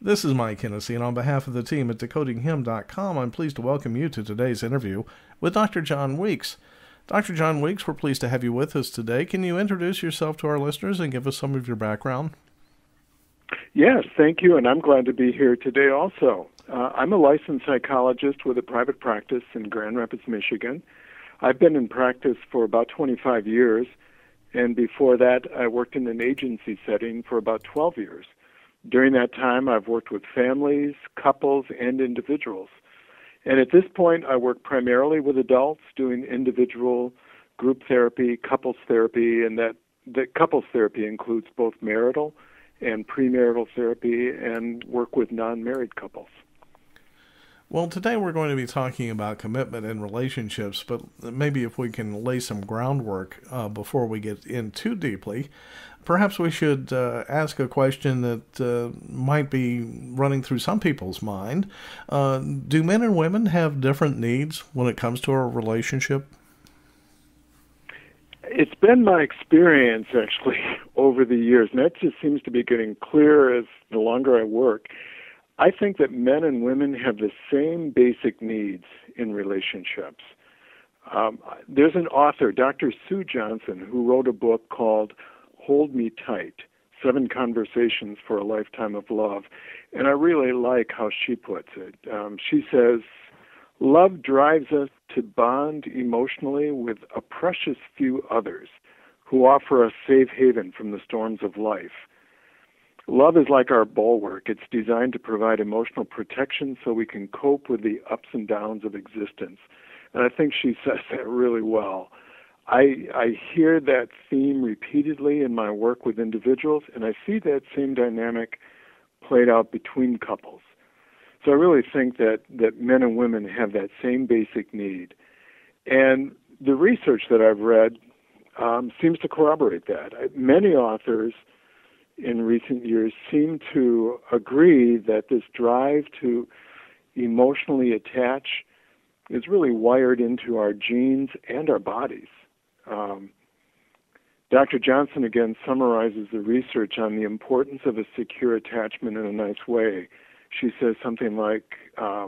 This is Mike Hennessy, and on behalf of the team at decodinghim.com, I'm pleased to welcome you to today's interview with Dr. John Weiks. Dr. John Weiks, we're pleased to have you with us today. Can you introduce yourself to our listeners and give us some of your background? Yes, thank you, and I'm glad to be here today also. I'm a licensed psychologist with a private practice in Grand Rapids, Michigan. I've been in practice for about 25 years, and before that, I worked in an agency setting for about 12 years. During that time, I've worked with families, couples, and individuals. And at this point, I work primarily with adults doing individual group therapy, couples therapy, and that couples therapy includes both marital and premarital therapy, and work with non-married couples. Well, today we're going to be talking about commitment in relationships, but maybe if we can lay some groundwork before we get in too deeply, perhaps we should ask a question that might be running through some people's mind. Do men and women have different needs when it comes to a relationship? It's been my experience, actually, over the years, and that just seems to be getting clearer as the longer I work. I think that men and women have the same basic needs in relationships. There's an author, Dr. Sue Johnson, who wrote a book called Hold Me Tight, 7 Conversations for a Lifetime of Love, and I really like how she puts it. She says, love drives us to bond emotionally with a precious few others who offer us safe haven from the storms of life. Love is like our bulwark. It's designed to provide emotional protection so we can cope with the ups and downs of existence. And I think she says that really well. I hear that theme repeatedly in my work with individuals, and I see that same dynamic played out between couples. So I really think that men and women have that same basic need. And the research that I've read seems to corroborate that. Many authors in recent years seem to agree that this drive to emotionally attach is really wired into our genes and our bodies. Dr. Johnson again summarizes the research on the importance of a secure attachment in a nice way. She says something like, a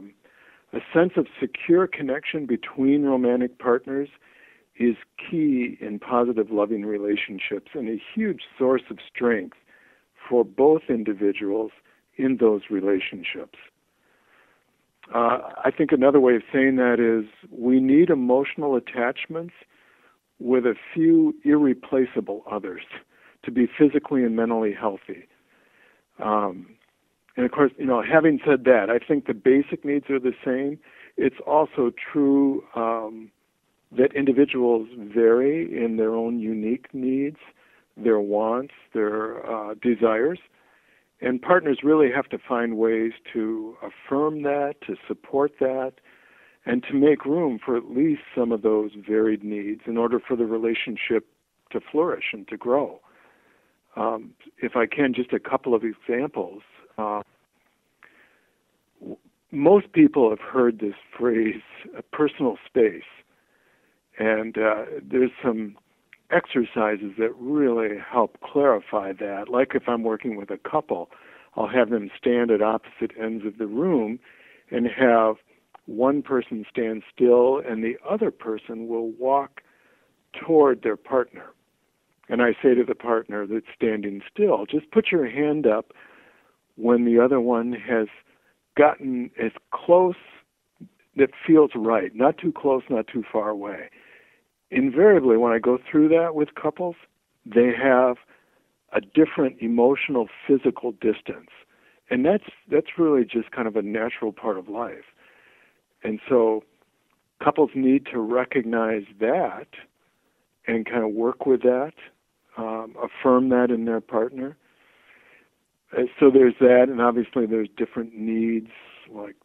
sense of secure connection between romantic partners is key in positive loving relationships and a huge source of strength for both individuals in those relationships. I think another way of saying that is we need emotional attachments with a few irreplaceable others to be physically and mentally healthy. And of course, having said that, I think the basic needs are the same. It's also true that individuals vary in their own unique needs, their wants, their desires, and partners really have to find ways to affirm that, to support that, and to make room for at least some of those varied needs in order for the relationship to flourish and to grow. If I can, just a couple of examples. Most people have heard this phrase, personal space, and there's some exercises that really help clarify that. Like if I'm working with a couple, I'll have them stand at opposite ends of the room and have one person stand still and the other person will walk toward their partner. And I say to the partner that's standing still, just put your hand up when the other one has gotten as close that feels right, not too close, not too far away. Invariably, when I go through that with couples, they have a different emotional, physical distance. And that's really just kind of a natural part of life. And so couples need to recognize that and kind of work with that, affirm that in their partner. So there's that, and obviously there's different needs, like,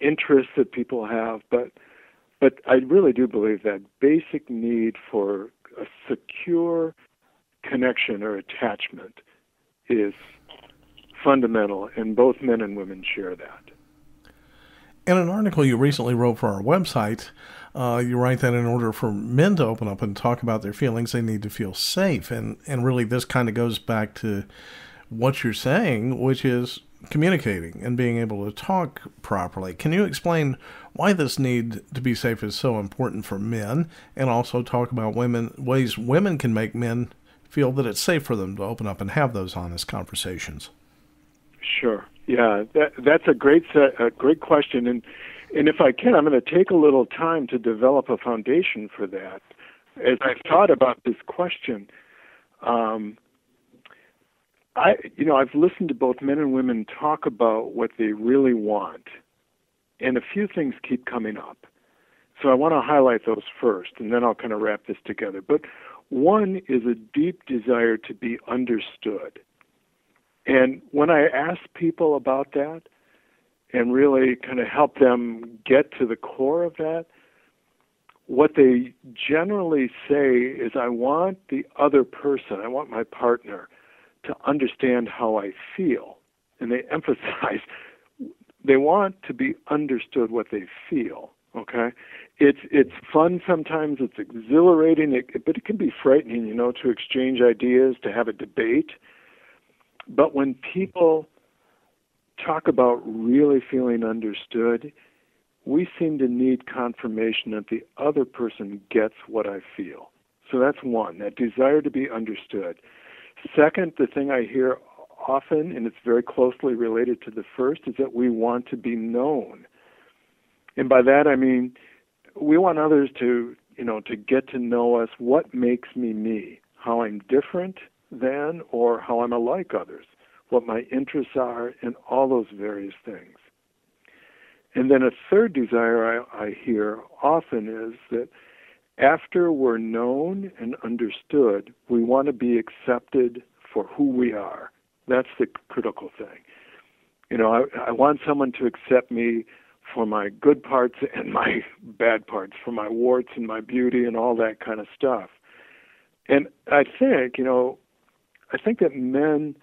interests that people have, but I really do believe that basic need for a secure connection or attachment is fundamental, and both men and women share that. In an article you recently wrote for our website, you write that in order for men to open up and talk about their feelings, they need to feel safe. And really this kind of goes back to what you're saying, which is communicating and being able to talk properly. Can you explain why this need to be safe is so important for men, and also talk about ways women can make men feel that it's safe for them to open up and have those honest conversations? Sure. Yeah, that's a great question, and if I can, I'm going to take a little time to develop a foundation for that. As I've thought about this question, I've listened to both men and women talk about what they really want, and a few things keep coming up. So I want to highlight those first, and then I'll kind of wrap this together. But one is a deep desire to be understood. And when I ask people about that and really kind of help them get to the core of that, what they generally say is, I want the other person, I want my partner to understand how I feel. And they emphasize they want to be understood what they feel. Okay, it's fun sometimes. It's exhilarating, but it can be frightening, to exchange ideas, to have a debate. But when people talk about really feeling understood, we seem to need confirmation that the other person gets what I feel. So that's one, that desire to be understood. Second, the thing I hear often, and it's very closely related to the first, is that we want to be known. And by that I mean we want others to get to know us, what makes me me, how I'm different than or how I'm alike others, what my interests are, and all those various things. And then a third desire I hear often is that after we're known and understood, we want to be accepted for who we are. That's the critical thing. I want someone to accept me for my good parts and my bad parts, for my warts and my beauty and all that kind of stuff. And I think that men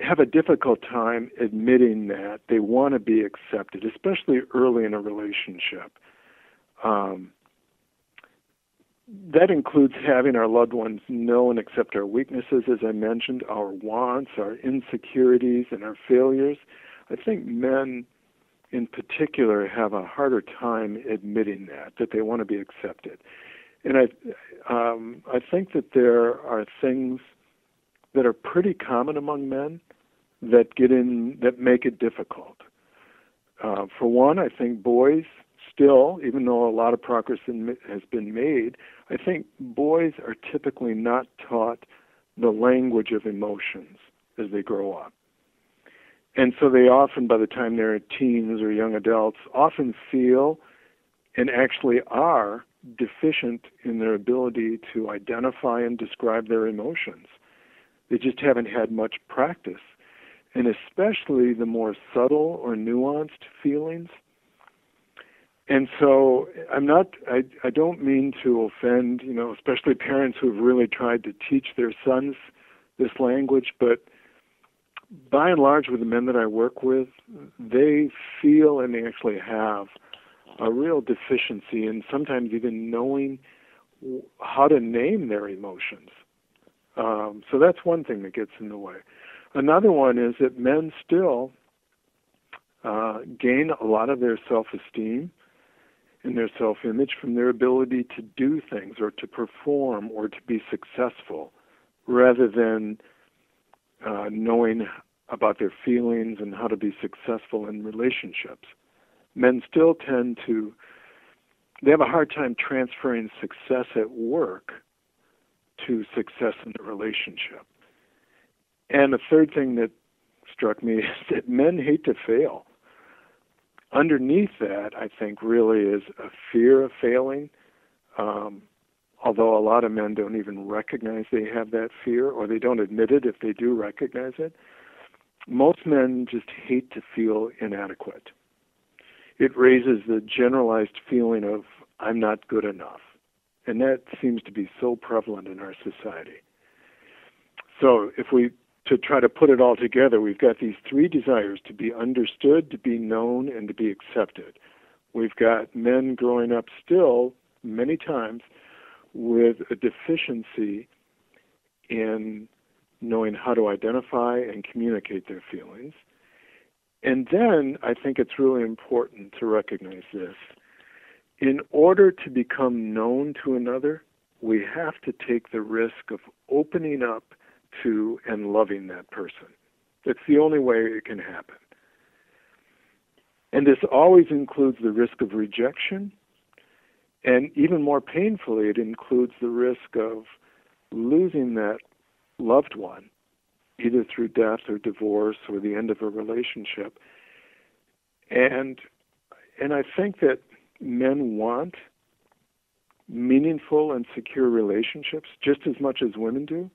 have a difficult time admitting that they want to be accepted, especially early in a relationship. That includes having our loved ones know and accept our weaknesses, as I mentioned, our wants, our insecurities, and our failures. I think men in particular have a harder time admitting that they want to be accepted. And I think that there are things that are pretty common among men that make it difficult. For one, I think boys still, even though a lot of progress has been made, I think boys are typically not taught the language of emotions as they grow up. And so they often, by the time they're teens or young adults, often feel and actually are deficient in their ability to identify and describe their emotions. They just haven't had much practice. And especially the more subtle or nuanced feelings. And so I don't mean to offend, especially parents who've really tried to teach their sons this language, but by and large with the men that I work with, they feel and they actually have a real deficiency in sometimes even knowing how to name their emotions. So that's one thing that gets in the way. Another one is that men still gain a lot of their self-esteem and their self-image from their ability to do things or to perform or to be successful, rather than knowing about their feelings and how to be successful in relationships. Men still they have a hard time transferring success at work to success in a relationship. And the third thing that struck me is that men hate to fail. Underneath that, I think, really is a fear of failing, although a lot of men don't even recognize they have that fear, or they don't admit it if they do recognize it. Most men just hate to feel inadequate. It raises the generalized feeling of, I'm not good enough. And that seems to be so prevalent in our society. So to try to put it all together, we've got these three desires: to be understood, to be known, and to be accepted. We've got men growing up still, many times, with a deficiency in knowing how to identify and communicate their feelings. And then I think it's really important to recognize this. In order to become known to another, we have to take the risk of opening up to and loving that person. That's the only way it can happen. And this always includes the risk of rejection, and even more painfully, it includes the risk of losing that loved one, either through death or divorce or the end of a relationship. And I think that men want meaningful and secure relationships just as much as women do.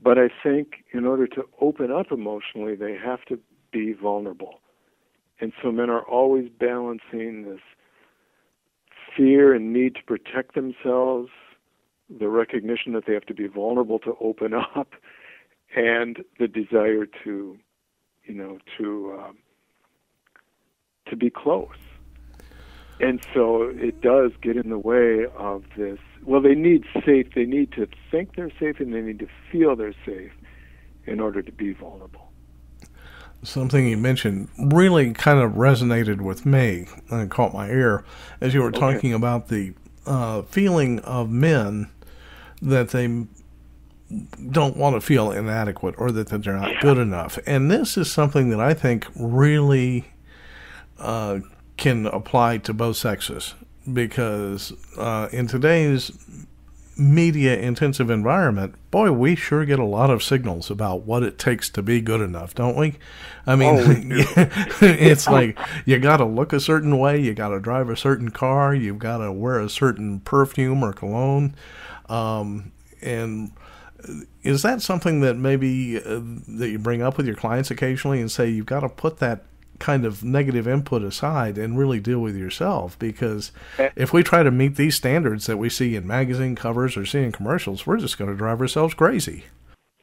But I think in order to open up emotionally, they have to be vulnerable. And so men are always balancing this fear and need to protect themselves, the recognition that they have to be vulnerable to open up, and the desire to be close. And so it does get in the way of this. Well, they need safe. They need to think they're safe, and they need to feel they're safe in order to be vulnerable. Something you mentioned really kind of resonated with me and caught my ear as you were talking about the feeling of men that they don't want to feel inadequate or that they're not good enough. And this is something that I think really can apply to both sexes, because in today's media-intensive environment, boy, we sure get a lot of signals about what it takes to be good enough, don't we? I mean, it's like you got to look a certain way, you got to drive a certain car, you've got to wear a certain perfume or cologne. And is that something that maybe that you bring up with your clients occasionally and say you've got to put that kind of negative input aside and really deal with yourself? Because if we try to meet these standards that we see in magazine covers or see in commercials, we're just going to drive ourselves crazy.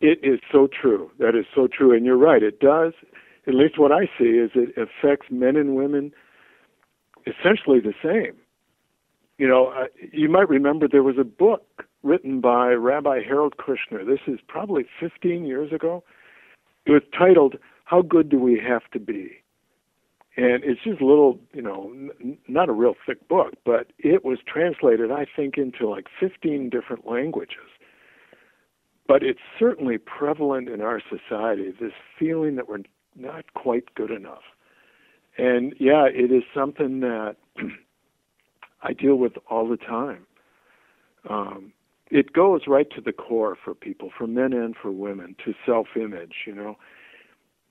It is so true. That is so true. And you're right. It does. At least what I see is it affects men and women essentially the same. You know, you might remember there was a book written by Rabbi Harold Kushner. This is probably 15 years ago. It was titled, "How Good Do We Have to Be?" And it's just a little, not a real thick book, but it was translated, I think, into like 15 different languages. But it's certainly prevalent in our society, this feeling that we're not quite good enough. And yeah, it is something that I deal with all the time. It goes right to the core for people, for men and for women, to self-image,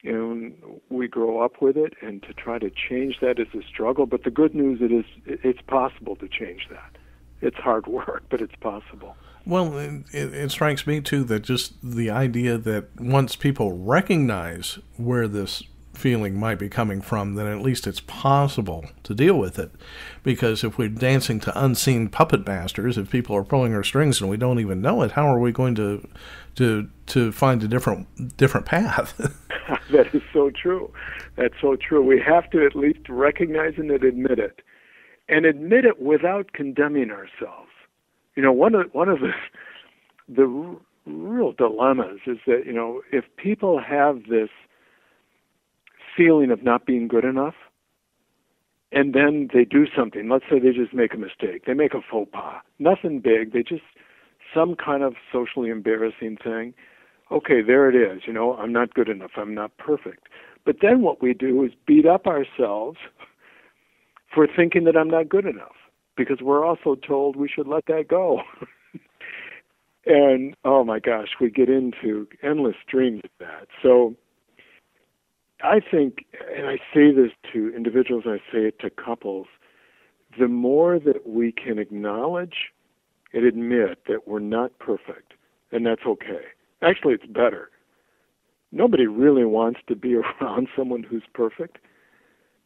And we grow up with it, and to try to change that is a struggle. But the good news it's possible to change that. It's hard work, but it's possible. Well, it strikes me, too, that just the idea that once people recognize where this feeling might be coming from, then at least it's possible to deal with it. Because if we're dancing to unseen puppet masters, if people are pulling our strings and we don't even know it, how are we going to find a different path? That is so true. That's so true. We have to at least recognize it and admit it. And admit it without condemning ourselves. One of the real dilemmas is that, if people have this feeling of not being good enough, and then they do something, let's say they just make a mistake, they make a faux pas, nothing big, they just, some kind of socially embarrassing thing, okay, there it is, I'm not good enough, I'm not perfect. But then what we do is beat up ourselves for thinking that I'm not good enough, because we're also told we should let that go. And, oh my gosh, we get into endless streams of that. So I think, and I say this to individuals, I say it to couples, the more that we can acknowledge and admit that we're not perfect, and that's okay. Actually, it's better. Nobody really wants to be around someone who's perfect,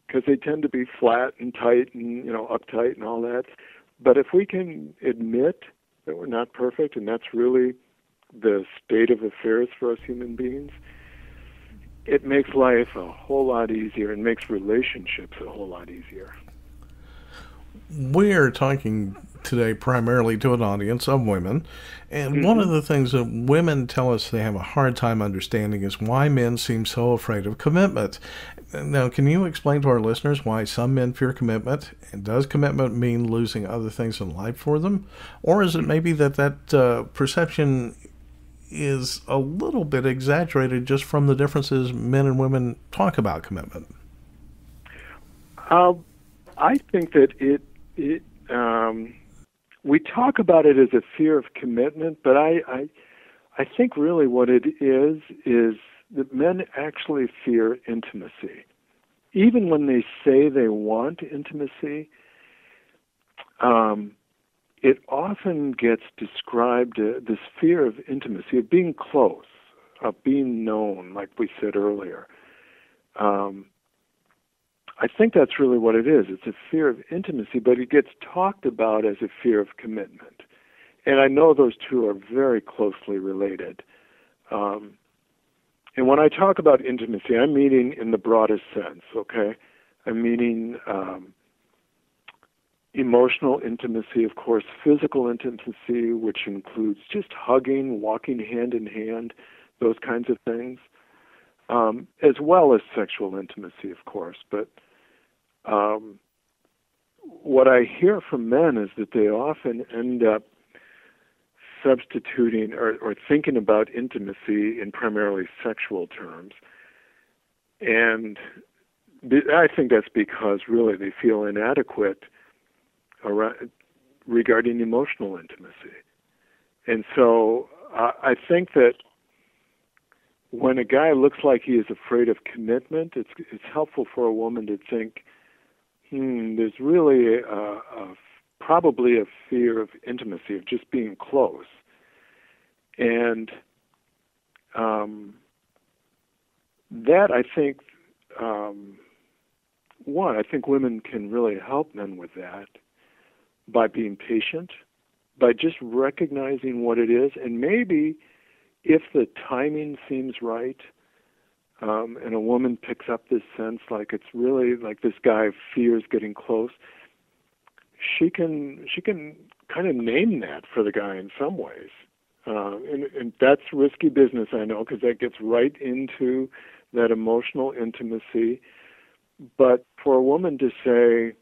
because they tend to be flat and tight and, uptight and all that. But if we can admit that we're not perfect, and that's really the state of affairs for us human beings, it makes life a whole lot easier and makes relationships a whole lot easier. We're talking today primarily to an audience of women, and one of Hmm. the things that women tell us they have a hard time understanding is why men seem so afraid of commitment. Now, can you explain to our listeners why some men fear commitment? And does commitment mean losing other things in life for them? Or is it maybe that perception is a little bit exaggerated just from the differences men and women talk about commitment? Uh, I think that it we talk about it as a fear of commitment, but I think really what it is that men actually fear intimacy. Even when they say they want intimacy, um, it often gets described this fear of intimacy, of being close, of being known, like we said earlier. Um, I think that's really what it is. It's a fear of intimacy, but it gets talked about as a fear of commitment. And I know those two are very closely related. Um, and when I talk about intimacy, I'm meaning in the broadest sense, okay? I'm meaning emotional intimacy, of course, physical intimacy, which includes just hugging, walking hand in hand, those kinds of things, as well as sexual intimacy, of course. But um, what I hear from men is that they often end up substituting or thinking about intimacy in primarily sexual terms. And I think that's because really they feel inadequate regarding emotional intimacy. And so I think that when a guy looks like he is afraid of commitment, it's helpful for a woman to think, there's really probably a fear of intimacy, of just being close. And that I think, I think women can really help men with that by being patient, by just recognizing what it is, and maybe if the timing seems right, and a woman picks up this sense like it's really like this guy fears getting close, she can kind of name that for the guy in some ways, and that's risky business, I know, because that gets right into that emotional intimacy. But for a woman to say,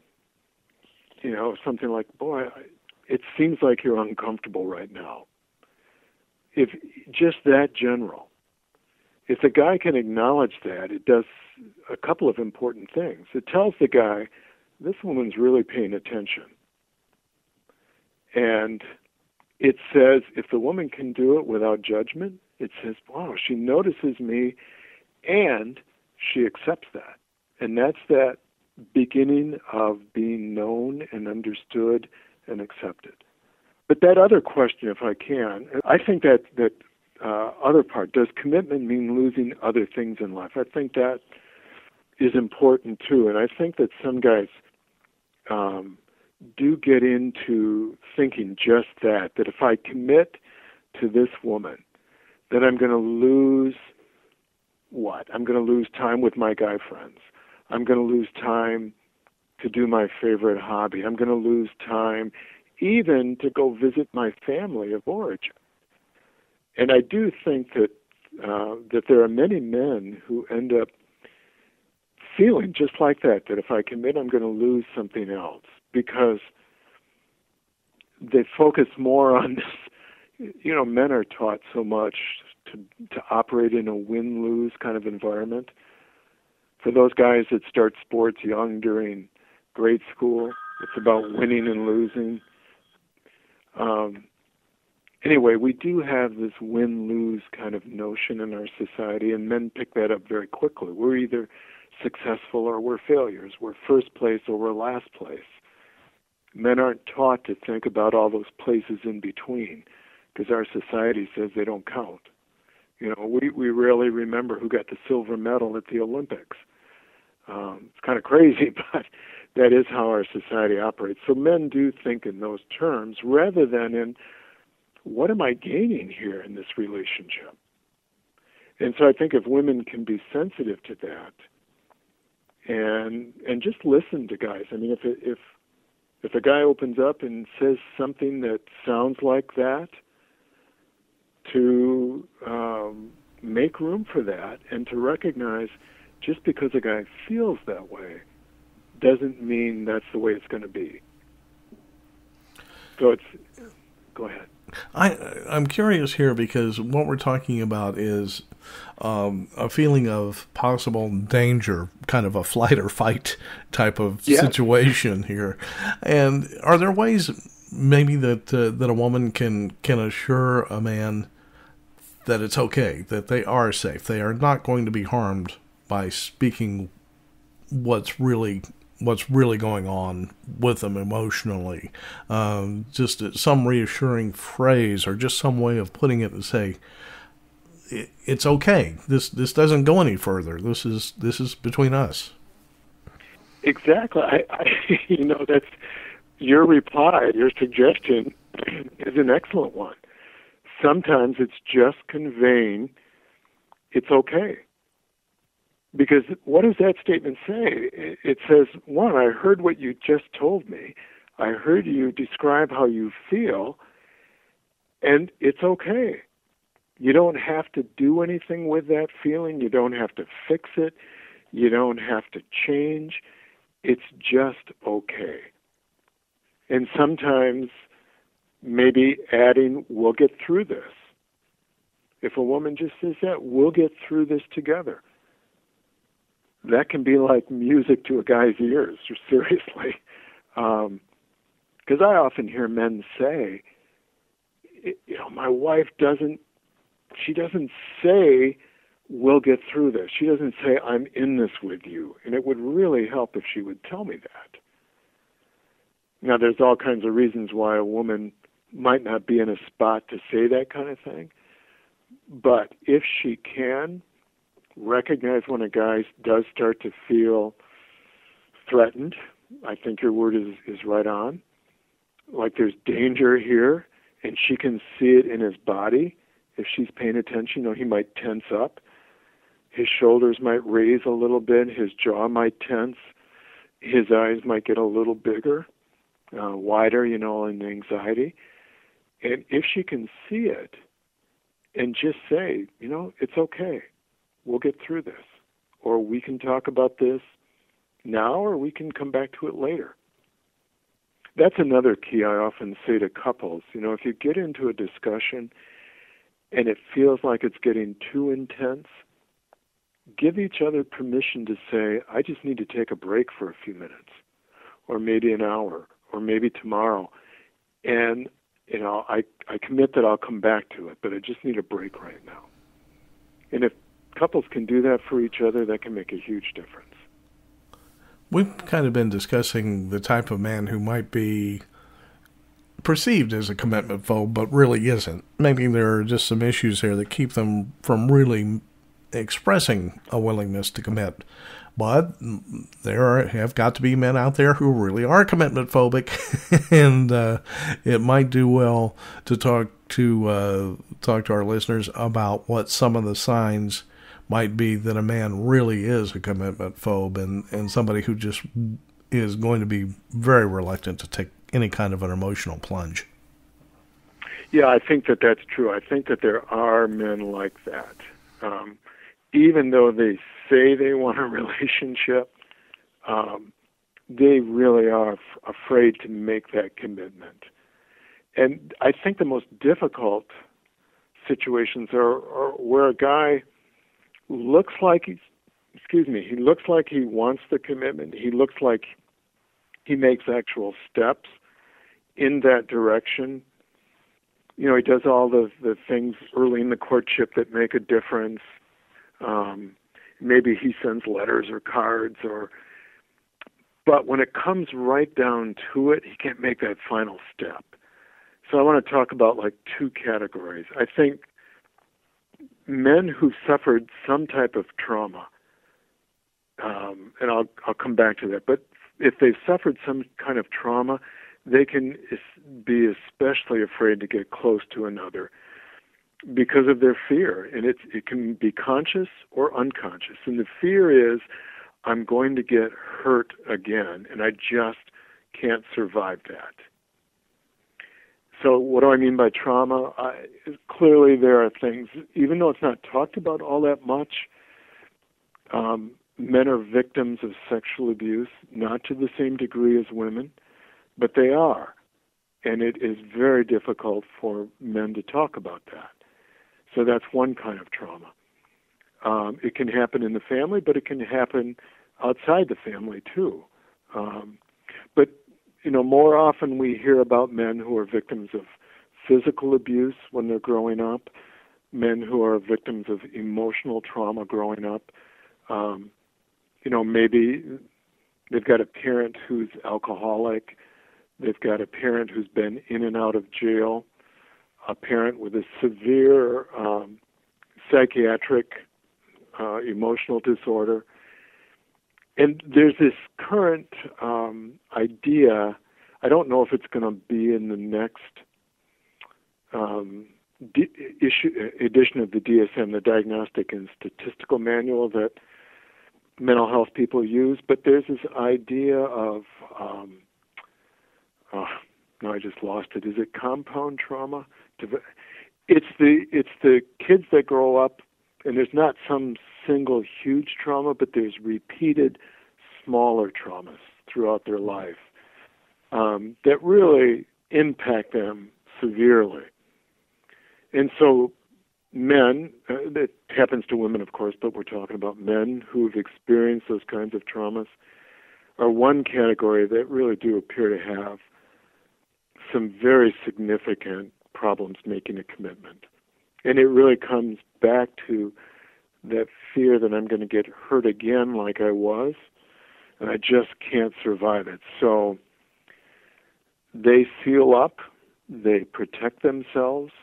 something like, "Boy, it seems like you're uncomfortable right now," if just that general. If the guy can acknowledge that, it does a couple of important things. It tells the guy, this woman's really paying attention. And it says, if the woman can do it without judgment, it says, wow, she notices me and she accepts that. And that's that beginning of being known and understood and accepted. But that other question, if I can, I think that other part, does commitment mean losing other things in life? I think that is important too. And I think that some guys do get into thinking just that if I commit to this woman, then I'm going to lose what? I'm going to lose time with my guy friends. I'm going to lose time to do my favorite hobby. I'm going to lose time even to go visit my family of origin. And I do think that there are many men who end up feeling just like that if I commit, I'm going to lose something else, because they focus more on this. Men are taught so much to operate in a win-lose kind of environment. For those guys that start sports young during grade school, it's about winning and losing. Anyway, we do have this win-lose kind of notion in our society, and men pick that up very quickly. We're either successful or we're failures. We're first place or we're last place. Men aren't taught to think about all those places in between, because our society says they don't count. We rarely remember who got the silver medal at the Olympics. It's kind of crazy, but that is how our society operates. So men do think in those terms rather than in, what am I gaining here in this relationship? And so I think if women can be sensitive to that and just listen to guys. I mean, if If a guy opens up and says something that sounds like that, to make room for that and to recognize just because a guy feels that way doesn't mean that's the way it's going to be. So go ahead. I'm curious here because what we're talking about is a feeling of possible danger, kind of a flight or fight type of situation here. And are there ways maybe that a woman can assure a man that it's okay, that they are safe, they are not going to be harmed by speaking what's really going on with them emotionally? Just some reassuring phrase or just some way of putting it to say, it's okay. This doesn't go any further. This is between us. Exactly. That's your reply, your suggestion is an excellent one. Sometimes it's just conveying it's okay. Because what does that statement say? It says, one, I heard what you just told me. I heard you describe how you feel, and it's okay. You don't have to do anything with that feeling. You don't have to fix it. You don't have to change. It's just okay. And sometimes maybe adding, we'll get through this. If a woman just says that, we'll get through this together. That can be like music to a guy's ears, seriously. Because I often hear men say, my wife doesn't say, we'll get through this. She doesn't say, I'm in this with you. And it would really help if she would tell me that. Now, there's all kinds of reasons why a woman might not be in a spot to say that kind of thing. But if she can recognize when a guy does start to feel threatened, I think your word is right on, like there's danger here, and she can see it in his body. If she's paying attention, he might tense up. His shoulders might raise a little bit. His jaw might tense. His eyes might get a little bigger, wider, in anxiety. And if she can see it and just say, it's okay, we'll get through this, or we can talk about this now, or we can come back to it later. That's another key I often say to couples. If you get into a discussion and it feels like it's getting too intense, give each other permission to say, I just need to take a break for a few minutes, or maybe an hour, or maybe tomorrow. And, I commit that I'll come back to it, but I just need a break right now. And if couples can do that for each other, that can make a huge difference. We've kind of been discussing the type of man who might be perceived as a commitment phobe, but really isn't. Maybe there are just some issues here that keep them from really expressing a willingness to commit. But there have got to be men out there who really are commitment phobic, and it might do well to talk to our listeners about what some of the signs might be that a man really is a commitment phobe and somebody who just is going to be very reluctant to take any kind of an emotional plunge. Yeah, I think that that's true. I think that there are men like that. Even though they say they want a relationship, they really are afraid to make that commitment. And I think the most difficult situations are where a guy looks like he looks like he wants the commitment. He looks like he makes actual steps in that direction. He does all the things early in the courtship that make a difference. Maybe he sends letters or cards, but when it comes right down to it, he can't make that final step. So I want to talk about like two categories. I think men who've suffered some type of trauma, and I'll come back to that, but if they've suffered some kind of trauma, they can be especially afraid to get close to another because of their fear. And it can be conscious or unconscious. And the fear is, I'm going to get hurt again, and I just can't survive that. So what do I mean by trauma? Clearly there are things, even though it's not talked about all that much, men are victims of sexual abuse, not to the same degree as women, but they are. And it is very difficult for men to talk about that. So that's one kind of trauma. It can happen in the family, but it can happen outside the family too. But more often we hear about men who are victims of physical abuse when they're growing up, men who are victims of emotional trauma growing up. Maybe they've got a parent who's alcoholic, they've got a parent who's been in and out of jail, a parent with a severe psychiatric emotional disorder. And there's this current idea, I don't know if it's going to be in the next edition of the DSM, the Diagnostic and Statistical Manual that mental health people use, but there's this idea of, no, I just lost it. Is it compound trauma? It's the kids that grow up, and there's not some single huge trauma, but there's repeated smaller traumas throughout their life that really impact them severely. And so men, that happens to women, of course, but we're talking about men who've experienced those kinds of traumas, are one category that really do appear to have some very significant problems making a commitment. And it really comes back to that fear that I'm going to get hurt again like I was, and I just can't survive it. So they seal up, they protect themselves.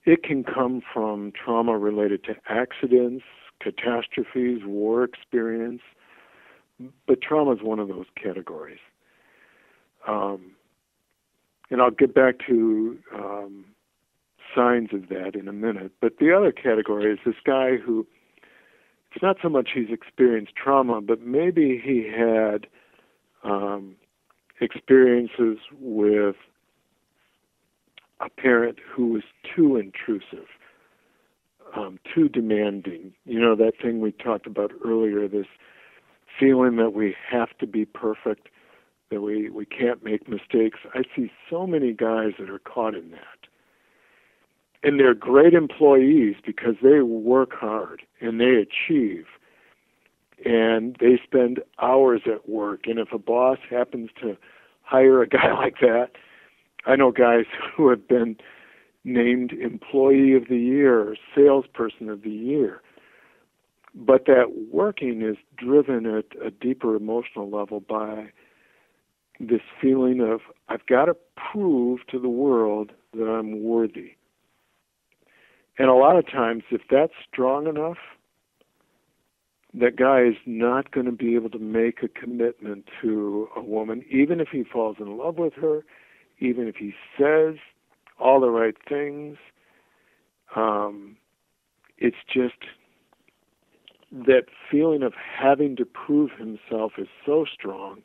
It can come from trauma related to accidents, catastrophes, war experience, but trauma is one of those categories. And I'll get back to signs of that in a minute. But the other category is this guy who, it's not so much he's experienced trauma, but maybe he had experiences with a parent who was too intrusive, too demanding. That thing we talked about earlier, this feeling that we have to be perfect, that we can't make mistakes. I see so many guys that are caught in that. And they're great employees because they work hard and they achieve. And they spend hours at work. And if a boss happens to hire a guy like that, I know guys who have been named Employee of the Year or Salesperson of the Year. But that working is driven at a deeper emotional level by this feeling of, I've got to prove to the world that I'm worthy. And a lot of times, if that's strong enough, that guy is not going to be able to make a commitment to a woman, even if he falls in love with her, even if he says all the right things. It's just that feeling of having to prove himself is so strong,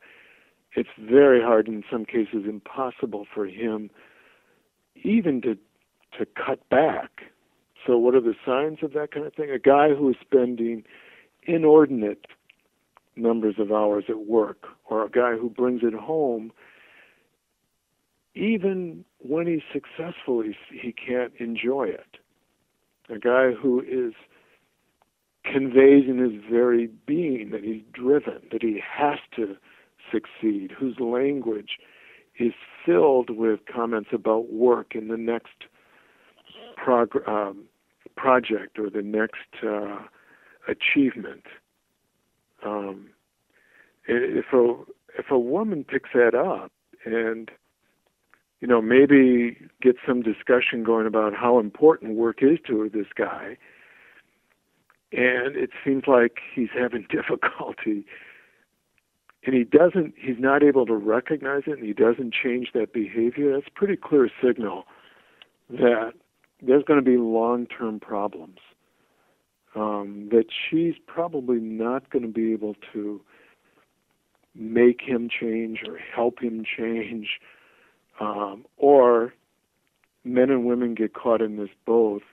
it's very hard, in some cases impossible for him even to cut back. So what are the signs of that kind of thing? A guy who is spending inordinate numbers of hours at work, or a guy who brings it home, even when he's successful, he can't enjoy it. A guy who conveys in his very being that he's driven, that he has to succeed, whose language is filled with comments about work and the next project or the next achievement. If a woman picks that up and maybe get some discussion going about how important work is to this guy, and it seems like he's having difficulty, and he's not able to recognize it, and he doesn't change that behavior, that's a pretty clear signal that there's going to be long-term problems, that she's probably not going to be able to make him change or help him change, or men and women get caught in this both,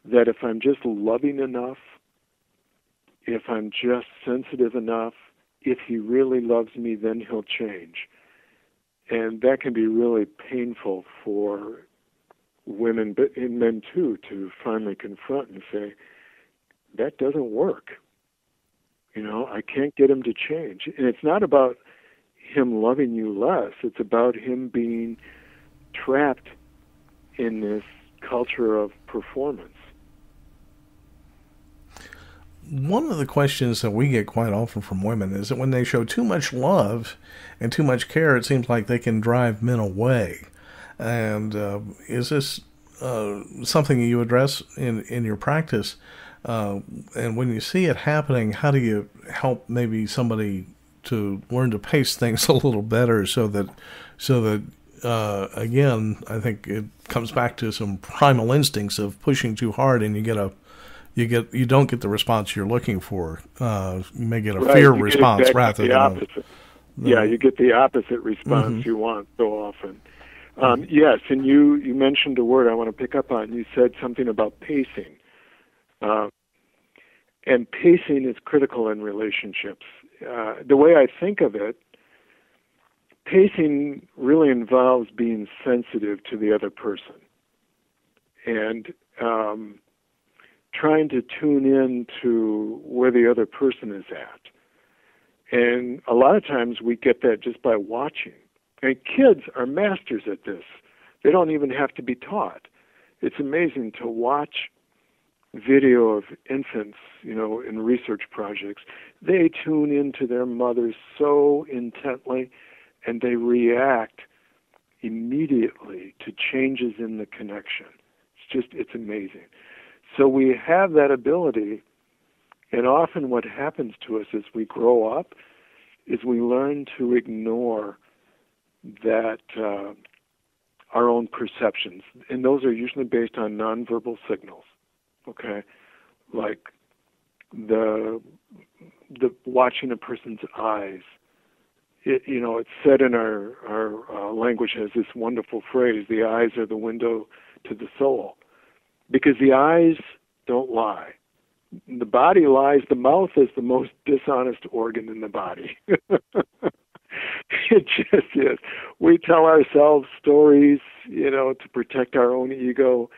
that if I'm just loving enough, if I'm just sensitive enough, if he really loves me, then he'll change. And that can be really painful for women, but in men too, to finally confront and say, that doesn't work. I can't get him to change. And it's not about him loving you less. It's about him being trapped in this culture of performance. One of the questions that we get quite often from women is that when they show too much love and too much care, it seems like they can drive men away. And is this something you address in your practice? And when you see it happening, how do you help maybe somebody to learn to pace things a little better so that again, I think it comes back to some primal instincts of pushing too hard, and you don't get the response you're looking for. You may get a fear response rather than the opposite. You get the opposite response mm-hmm. you want so often. Yes, and you mentioned a word I want to pick up on. You said something about pacing. And pacing is critical in relationships. The way I think of it, pacing really involves being sensitive to the other person and trying to tune in to where the other person is at. And a lot of times we get that just by watching. And kids are masters at this. They don't even have to be taught. It's amazing to watch video of infants, in research projects. They tune into their mothers so intently, and they react immediately to changes in the connection. It's amazing. So we have that ability, and often what happens to us as we grow up is we learn to ignore that our own perceptions, and those are usually based on nonverbal signals. Okay, like the watching a person's eyes. It's said in our language has this wonderful phrase: the eyes are the window to the soul, because the eyes don't lie. The body lies. The mouth is the most dishonest organ in the body. It just is. We tell ourselves stories, to protect our own ego,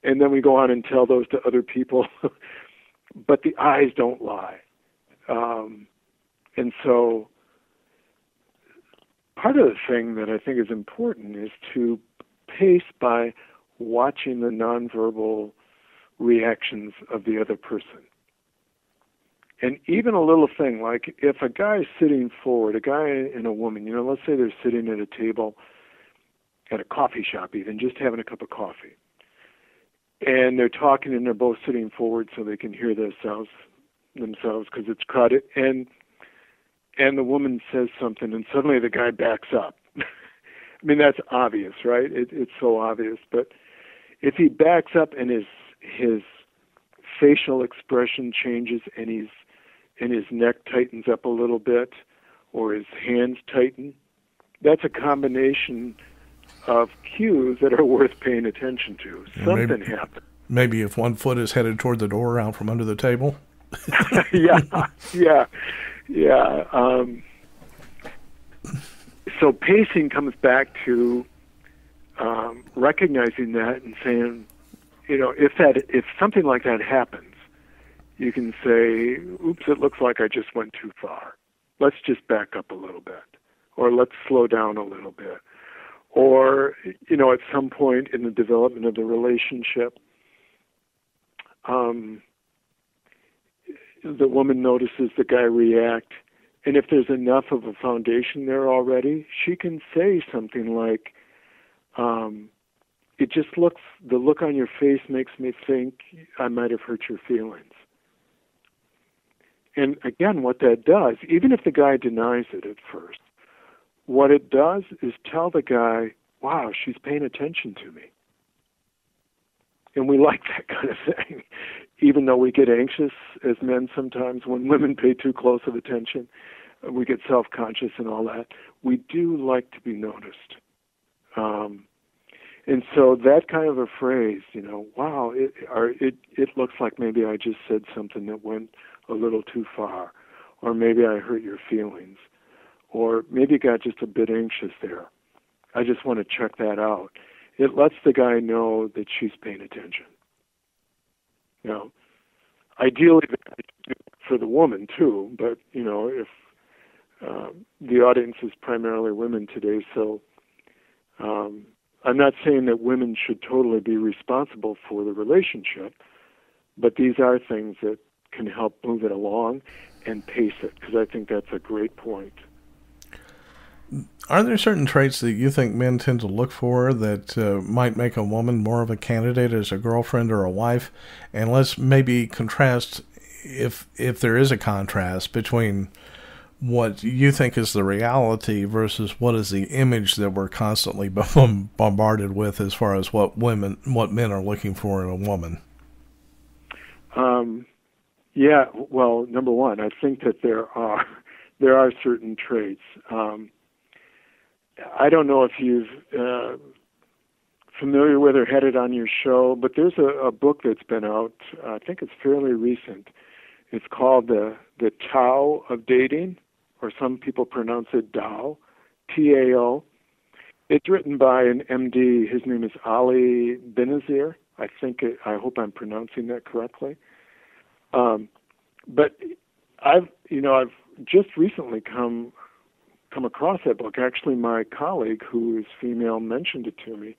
and then we go on and tell those to other people. But the eyes don't lie. And so part of the thing that I think is important is to pace by watching the nonverbal reactions of the other person. And even a little thing like if a guy is sitting forward, a guy and a woman, let's say they're sitting at a table at a coffee shop even, just having a cup of coffee. And they're talking and they're both sitting forward so they can hear themselves because it's crowded. And the woman says something and suddenly the guy backs up. I mean, that's obvious, right? It's so obvious. But if he backs up and his facial expression changes and his neck tightens up a little bit or his hands tighten, that's a combination of cues that are worth paying attention to. Something happened. Maybe if one foot is headed toward the door out from under the table. Yeah. So pacing comes back to recognizing that and saying, if something like that happens, you can say, oops, it looks like I just went too far. Let's just back up a little bit, or let's slow down a little bit. Or, at some point in the development of the relationship, the woman notices the guy react, and if there's enough of a foundation there already, she can say something like, the look on your face makes me think I might have hurt your feelings. And again, what that does, even if the guy denies it at first, what it does is tell the guy, wow, she's paying attention to me. And we like that kind of thing, even though we get anxious as men sometimes when women pay too close of attention. we get self-conscious and all that. We do like to be noticed. And so that kind of a phrase, wow, it looks like maybe I just said something that went a little too far, or maybe I hurt your feelings, or maybe got just a bit anxious there. I just want to check that out. It lets the guy know that she's paying attention. Ideally for the woman too, but if the audience is primarily women today, so I'm not saying that women should totally be responsible for the relationship, but these are things that can help move it along and pace it, because I think that's a great point. Are there certain traits that you think men tend to look for that might make a woman more of a candidate as a girlfriend or a wife? And let's maybe contrast, if there is a contrast, between what you think is the reality versus what is the image that we're constantly bombarded with as far as what men are looking for in a woman. Yeah, well, number one, I think that there are certain traits. I don't know if you've familiar with or had it on your show, but there's a book that's been out. I think it's fairly recent. It's called the Tao of Dating, or some people pronounce it Tao, T-A-O. It's written by an MD. His name is Ali Benazir. I hope I'm pronouncing that correctly. But I've just recently come across that book. Actually, my colleague, who is female, mentioned it to me.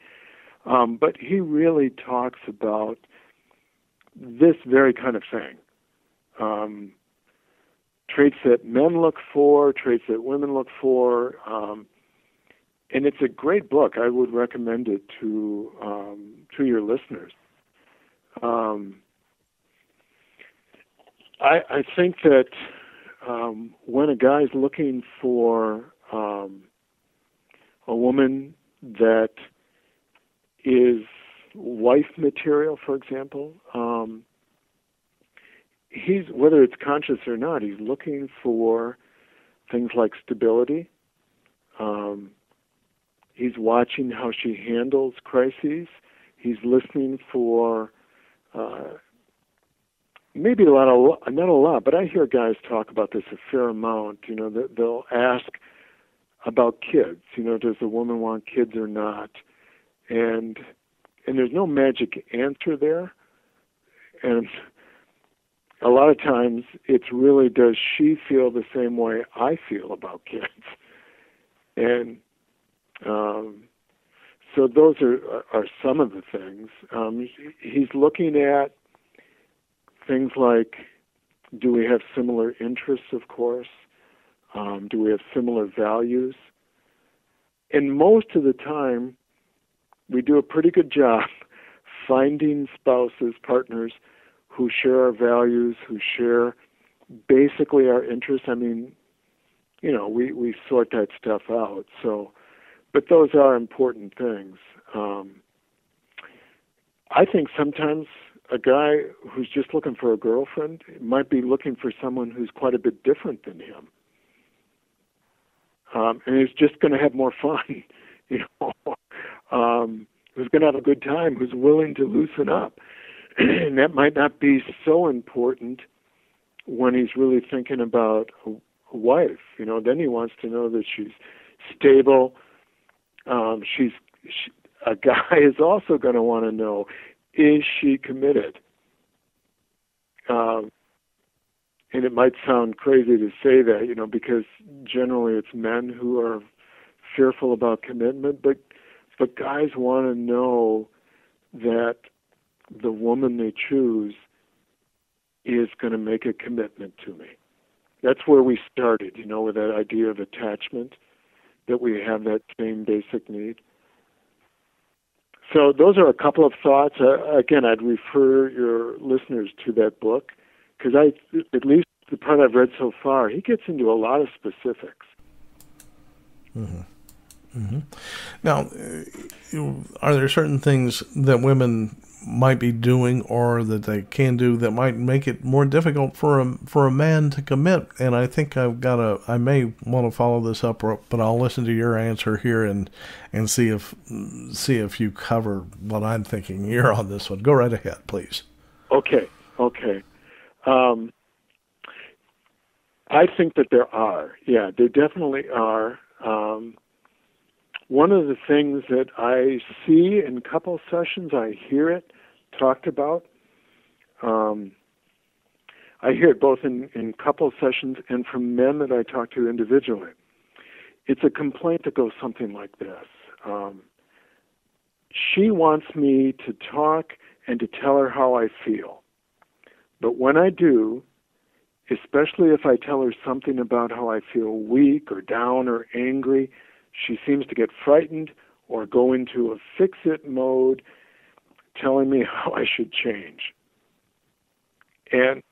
But he really talks about this very kind of thing. Traits that men look for, traits that women look for. And it's a great book. I would recommend it to your listeners. I think that when a guy's looking for a woman that is wife material, for example, whether it's conscious or not, he's looking for things like stability. He's watching how she handles crises. He's listening for maybe not a lot, but I hear guys talk about this a fair amount. They'll ask about kids. Does the woman want kids or not? And there's no magic answer there. And a lot of times it's really, does she feel the same way I feel about kids? And so those are some of the things. He's looking at things like, do we have similar interests, of course? Do we have similar values? And most of the time, we do a pretty good job finding spouses, partners, who share our values, who share basically our interests. I mean, we sort that stuff out. So, but those are important things. I think sometimes a guy who's just looking for a girlfriend might be looking for someone who's quite a bit different than him. And is just going to have more fun, who's going to have a good time, who's willing to loosen up. And that might not be so important when he's really thinking about a wife. Then he wants to know that she's stable. A guy is also going to want to know, is she committed? And it might sound crazy to say that, because generally it's men who are fearful about commitment, but guys want to know that the woman they choose is going to make a commitment to me. That's where we started, with that idea of attachment, that we have that same basic need. So those are a couple of thoughts. Again, I'd refer your listeners to that book, because at least the part I've read so far, he gets into a lot of specifics. Mm-hmm. Mm-hmm. Now, are there certain things that women might be doing or that they can do that might make it more difficult for a man to commit. And I think I may want to follow this up, but I'll listen to your answer here and see if you cover what I'm thinking here on this one. Go right ahead, please. Okay. I think that there are. Yeah, there definitely are. One of the things that I see in couple sessions, I hear it talked about. I hear it both in couple sessions and from men that I talk to individually. It's a complaint that goes something like this. She wants me to talk and to tell her how I feel. But when I do, especially if I tell her something about how I feel weak or down or angry, she seems to get frightened or go into a fix-it mode, telling me how I should change. And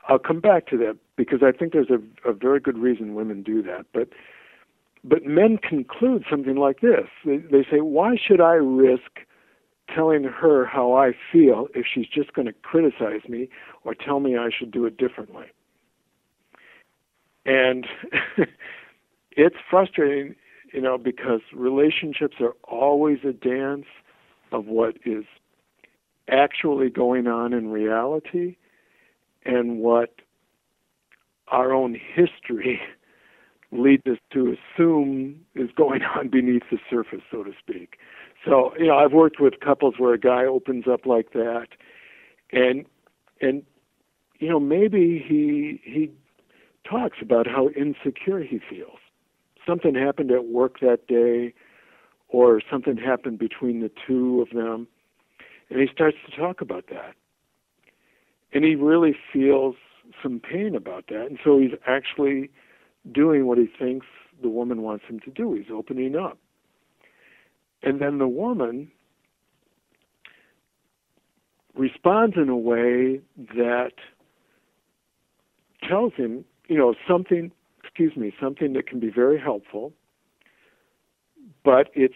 I'll come back to that because I think there's a very good reason women do that. But men conclude something like this. They say, why should I risk telling her how I feel if she's just going to criticize me or tell me I should do it differently? And it's frustrating, because relationships are always a dance of what is actually going on in reality and what our own history leads us to assume is going on beneath the surface, so to speak. So, I've worked with couples where a guy opens up like that, and maybe he talks about how insecure he feels. Something happened at work that day, or something happened between the two of them, and he starts to talk about that. And he really feels some pain about that, and so he's actually doing what he thinks the woman wants him to do. He's opening up. And then the woman responds in a way that tells him, something that can be very helpful, but it's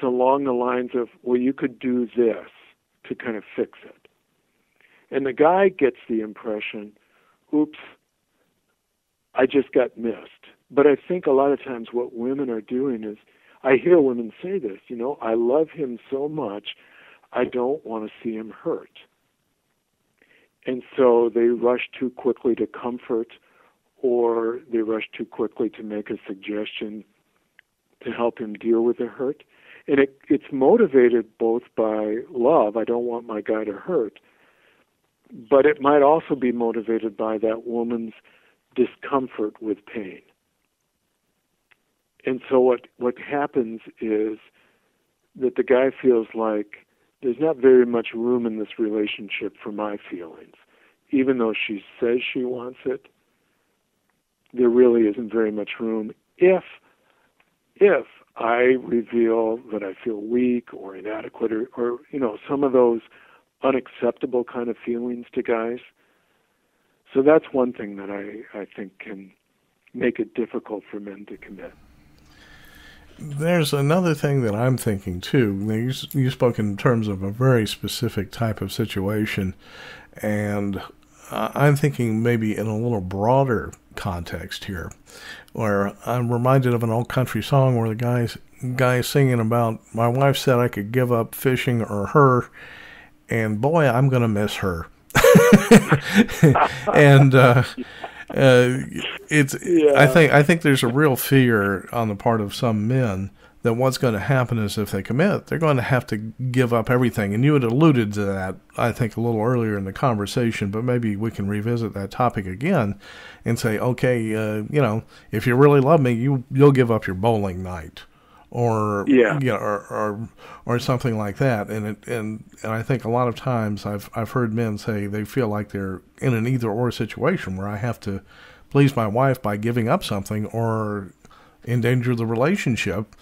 along the lines of, well, you could do this to kind of fix it. And the guy gets the impression, oops, I just got missed. But I think a lot of times what women are doing is, I hear women say this, I love him so much, I don't want to see him hurt. And so they rush too quickly to comfort, or they rush too quickly to make a suggestion to help him deal with the hurt. And it's motivated both by love, I don't want my guy to hurt, but it might also be motivated by that woman's discomfort with pain. And so what happens is that the guy feels like there's not very much room in this relationship for my feelings. Even though she says she wants it, there really isn't very much room if I reveal that I feel weak or inadequate or some of those unacceptable kind of feelings to guys. So that's one thing that I think can make it difficult for men to commit. There's another thing that I'm thinking too. You spoke in terms of a very specific type of situation, and I'm thinking maybe in a little broader context here, where I'm reminded of an old country song where the guy's singing about, my wife said I could give up fishing or her, and boy, I'm going to miss her. And I think there's a real fear on the part of some men that what's going to happen is if they commit, they're going to have to give up everything. And you had alluded to that, I think, a little earlier in the conversation, but maybe we can revisit that topic again and say, okay, if you really love me, you'll give up your bowling night, or or something like that. And I think a lot of times I've heard men say they feel like they're in an either or situation where I have to please my wife by giving up something or endanger the relationship,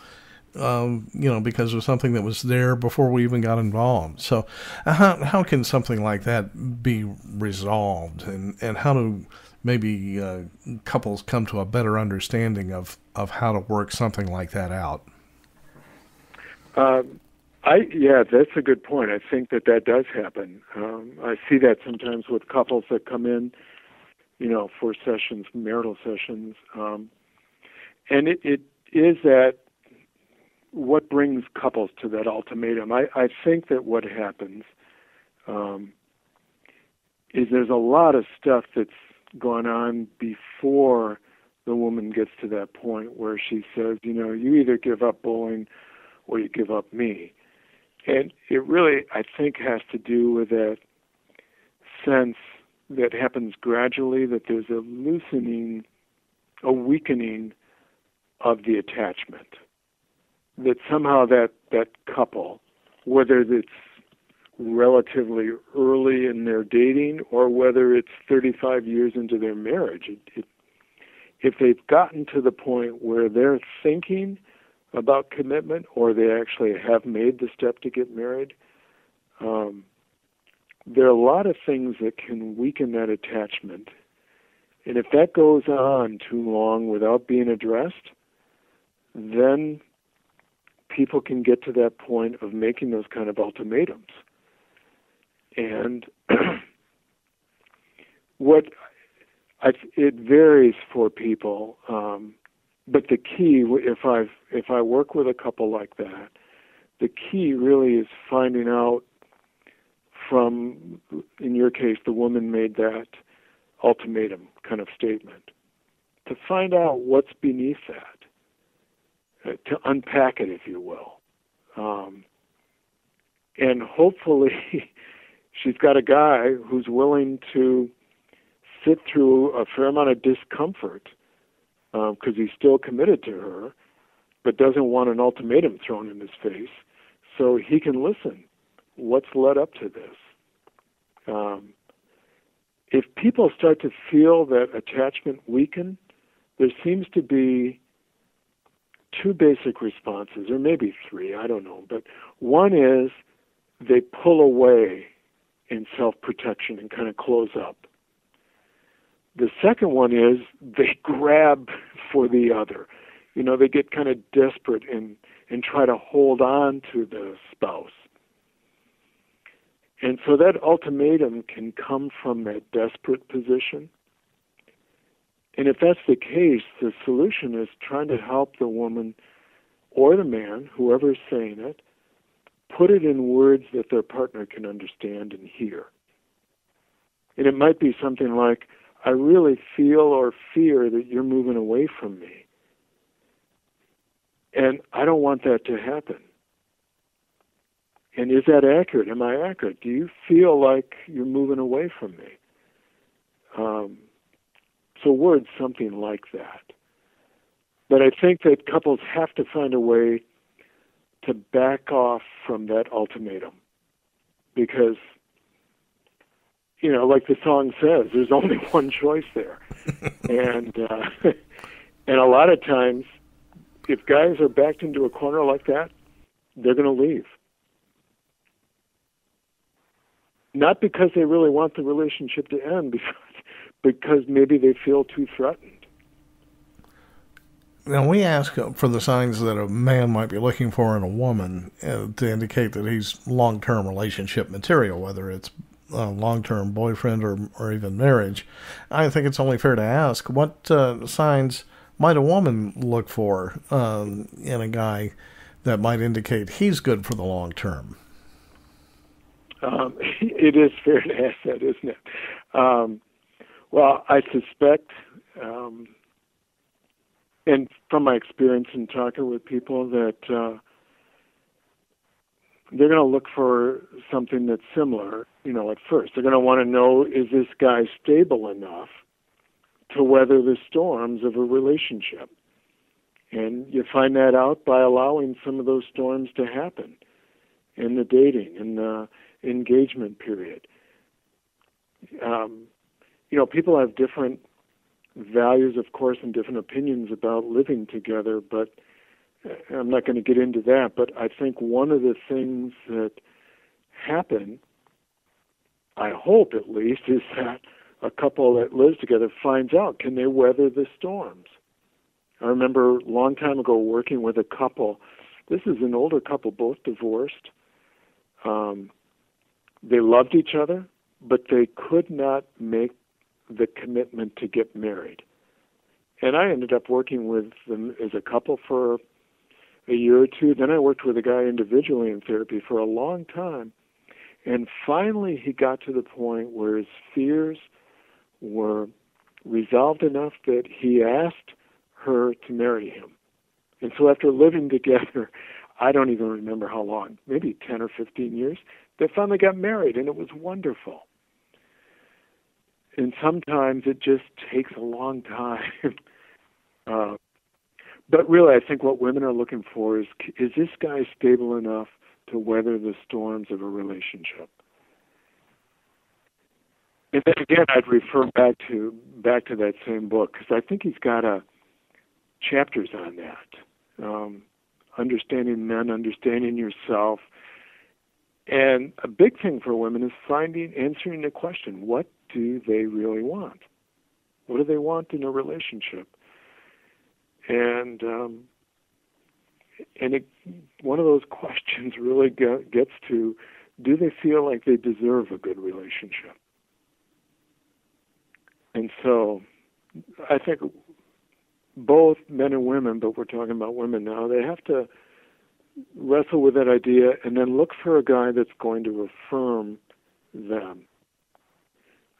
because of something that was there before we even got involved. So how can something like that be resolved, and how do maybe couples come to a better understanding of how to work something like that out? Yeah, that's a good point. I think that does happen. I see that sometimes with couples that come in, for sessions, marital sessions, and it is that what brings couples to that ultimatum. I think that what happens is there's a lot of stuff that's gone on before the woman gets to that point where she says, you either give up bowling or you give up me. And it really, I think, has to do with that sense that happens gradually, that there's a loosening, a weakening of the attachment. That somehow that couple, whether it's relatively early in their dating or whether it's 35 years into their marriage, if they've gotten to the point where they're thinking about commitment or they actually have made the step to get married, there are a lot of things that can weaken that attachment. And if that goes on too long without being addressed, then people can get to that point of making those kind of ultimatums. And it varies for people, but the key, if I work with a couple like that, the key really is finding out from, in your case, the woman made that ultimatum kind of statement, to find out what's beneath that, to unpack it, if you will. And hopefully she's got a guy who's willing to sit through a fair amount of discomfort because he's still committed to her, but doesn't want an ultimatum thrown in his face, so he can listen. What's led up to this? If people start to feel that attachment weaken, there seems to be two basic responses, or maybe three, I don't know. But one is they pull away in self-protection and kind of close up. The second one is they grab for the other. They get kind of desperate and try to hold on to the spouse. And so that ultimatum can come from that desperate position. And if that's the case, the solution is trying to help the woman or the man, whoever's saying it, put it in words that their partner can understand and hear. And it might be something like, I really feel or fear that you're moving away from me. And I don't want that to happen. And is that accurate? Am I accurate? Do you feel like you're moving away from me? So words something like that. But I think that couples have to find a way to back off from that ultimatum. Because, like the song says, there's only one choice there. And a lot of times, if guys are backed into a corner like that, they're going to leave. Not because they really want the relationship to end, because maybe they feel too threatened. Now, we ask for the signs that a man might be looking for in a woman to indicate that he's long-term relationship material, whether it's a long-term boyfriend or even marriage. I think it's only fair to ask, what signs might a woman look for in a guy that might indicate he's good for the long term? It is fair to ask that, isn't it? Well, I suspect, and from my experience in talking with people, that they're going to look for something that's similar, at first. They're going to want to know, is this guy stable enough to weather the storms of a relationship? And you find that out by allowing some of those storms to happen in the dating, in the engagement period. People have different values, of course, and different opinions about living together, but I'm not going to get into that. But I think one of the things that happen, I hope at least, is that a couple that lives together finds out, can they weather the storms? I remember a long time ago working with a couple This is an older couple, both divorced. They loved each other, but they could not make the commitment to get married. And I ended up working with them as a couple for a year or two. Then I worked with a guy individually in therapy for a long time. And finally he got to the point where his fears were resolved enough that he asked her to marry him. And so after living together, I don't even remember how long, maybe 10 or 15 years, they finally got married, and it was wonderful. And sometimes it just takes a long time. But really, I think what women are looking for is this guy stable enough to weather the storms of a relationship? And then again, I'd refer back to that same book, because I think he's got chapters on that. Understanding men, understanding yourself. And a big thing for women is answering the question, what do they really want? What do they want in a relationship? And one of those questions really gets to, do they feel like they deserve a good relationship? And so I think both men and women, but we're talking about women now, they have to wrestle with that idea and then look for a guy that's going to affirm them.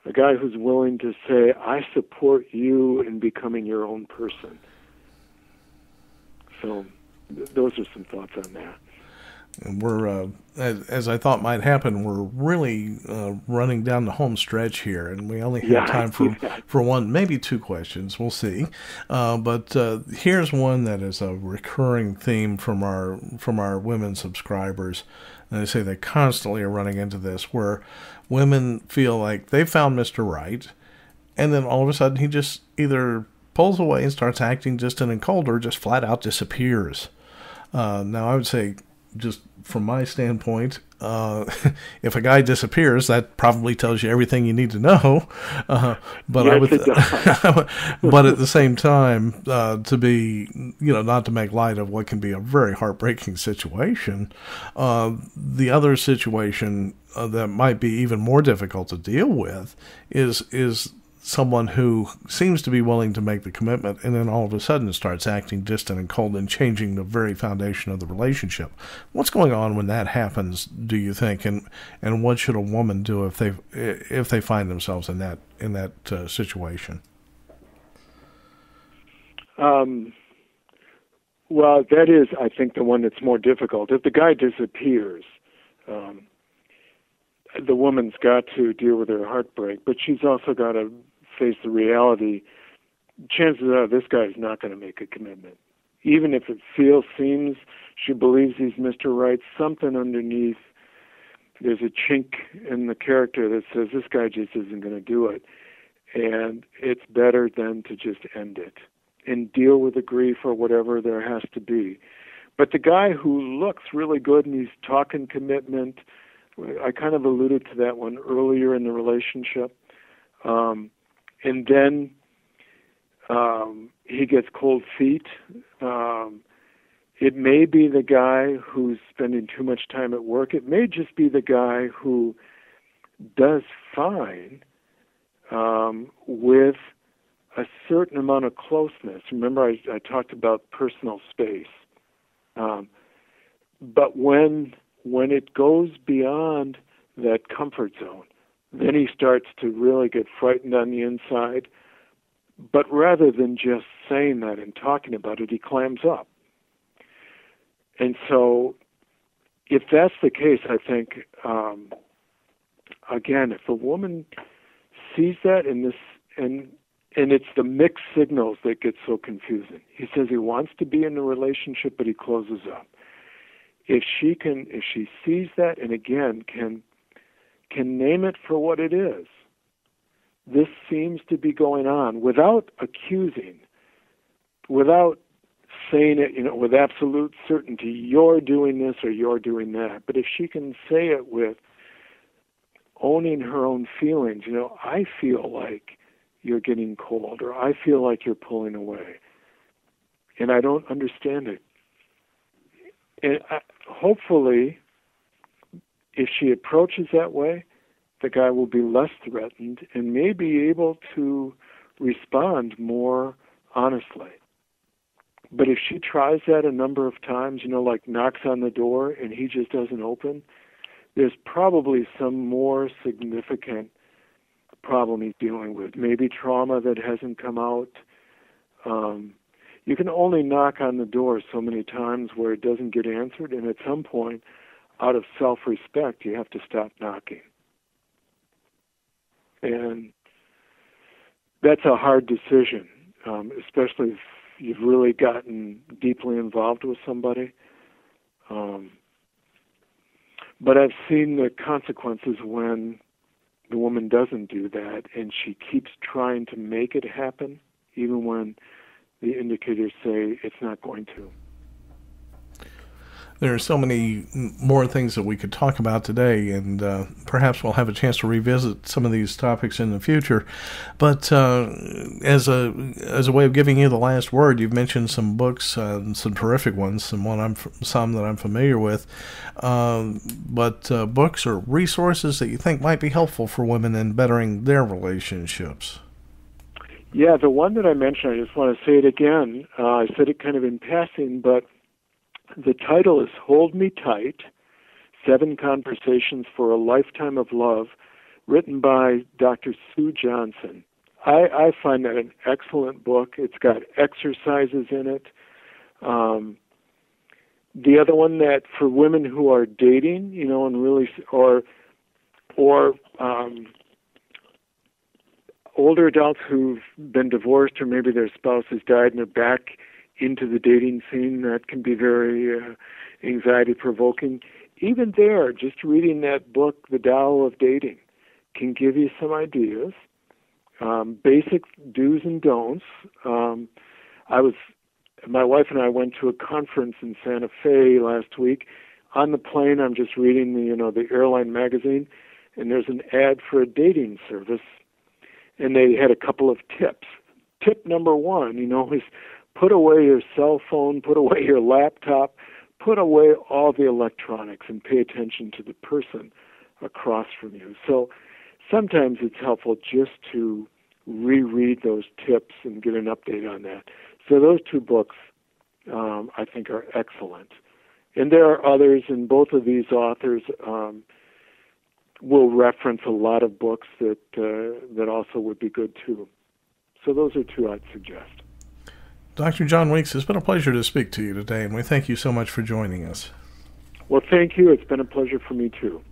A guy who's willing to say, I support you in becoming your own person. So those are some thoughts on that. And we're, as I thought might happen, we're really running down the home stretch here, and we only have time for one, maybe two questions. We'll see. But here's one that is a recurring theme from our women subscribers. And they say they constantly are running into this, where women feel like they found Mr. Right, and then all of a sudden he just either pulls away and starts acting distant and cold, or just flat out disappears. Now, I would say, just from my standpoint, if a guy disappears, that probably tells you everything you need to know. But but at the same time, to be, not to make light of what can be a very heartbreaking situation, the other situation that might be even more difficult to deal with is someone who seems to be willing to make the commitment and then all of a sudden starts acting distant and cold and changing the very foundation of the relationship. What's going on when that happens, do you think? And what should a woman do if they find themselves in that situation? Well, that is, I think, the one that's more difficult. If the guy disappears, the woman's got to deal with her heartbreak, but she's also got to face the reality. Chances are this guy's not going to make a commitment. Even if it seems she believes he's Mr. Right, something underneath, there's a chink in the character that says this guy just isn't going to do it. And it's better than to just end it and deal with the grief or whatever there has to be. But the guy who looks really good and he's talking commitment, I kind of alluded to that one earlier in the relationship. And then he gets cold feet. It may be the guy who's spending too much time at work. It may just be the guy who does fine with a certain amount of closeness. Remember, I talked about personal space. But when it goes beyond that comfort zone, then he starts to really get frightened on the inside. But rather than just saying that and talking about it, he clams up. And so if that's the case, I think, again, if a woman sees that and it's the mixed signals that get so confusing. He says he wants to be in a relationship, but he closes up. If she sees that and again can name it for what it is, this seems to be going on without accusing, without saying it, with absolute certainty, you're doing this or you're doing that. But if she can say it with owning her own feelings, I feel like you're getting cold, or I feel like you're pulling away, and I don't understand it. And hopefully, if she approaches that way, the guy will be less threatened and may be able to respond more honestly. But if she tries that a number of times, like knocks on the door and he just doesn't open, there's probably some more significant problem he's dealing with. Maybe trauma that hasn't come out. You can only knock on the door so many times where it doesn't get answered, and at some point, out of self-respect, you have to stop knocking. And that's a hard decision, especially if you've really gotten deeply involved with somebody. But I've seen the consequences when the woman doesn't do that and she keeps trying to make it happen, even when the indicators say it's not going to. There are so many more things that we could talk about today, and perhaps we'll have a chance to revisit some of these topics in the future. But as a way of giving you the last word, you've mentioned some books, some terrific ones, some that I'm familiar with. But books or resources that you think might be helpful for women in bettering their relationships. Yeah, the one that I mentioned, I just want to say it again. I said it kind of in passing, but the title is Hold Me Tight, 7 Conversations for a Lifetime of Love, written by Dr. Sue Johnson. I find that an excellent book. It's got exercises in it. The other one that for women who are dating, and really, or older adults who've been divorced or maybe their spouse has died and they're back into the dating scene, that can be very anxiety-provoking. Even there, just reading that book, The Tao of Dating, can give you some ideas, basic do's and don'ts. My wife and I went to a conference in Santa Fe last week. On the plane, I'm just reading the airline magazine, and there's an ad for a dating service, and they had a couple of tips. Tip number 1, is put away your cell phone, put away your laptop, put away all the electronics and pay attention to the person across from you. So sometimes it's helpful just to reread those tips and get an update on that. So those 2 books, I think, are excellent. And there are others, and both of these authors will reference a lot of books that also would be good too. So those are 2 I'd suggest. Dr. John Weiks, it's been a pleasure to speak to you today, and we thank you so much for joining us. Well, thank you. It's been a pleasure for me, too.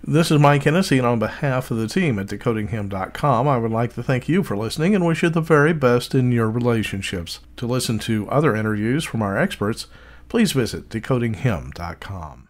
This is Mike Hennessy, and on behalf of the team at decodinghim.com, I would like to thank you for listening and wish you the very best in your relationships. To listen to other interviews from our experts, please visit decodinghim.com.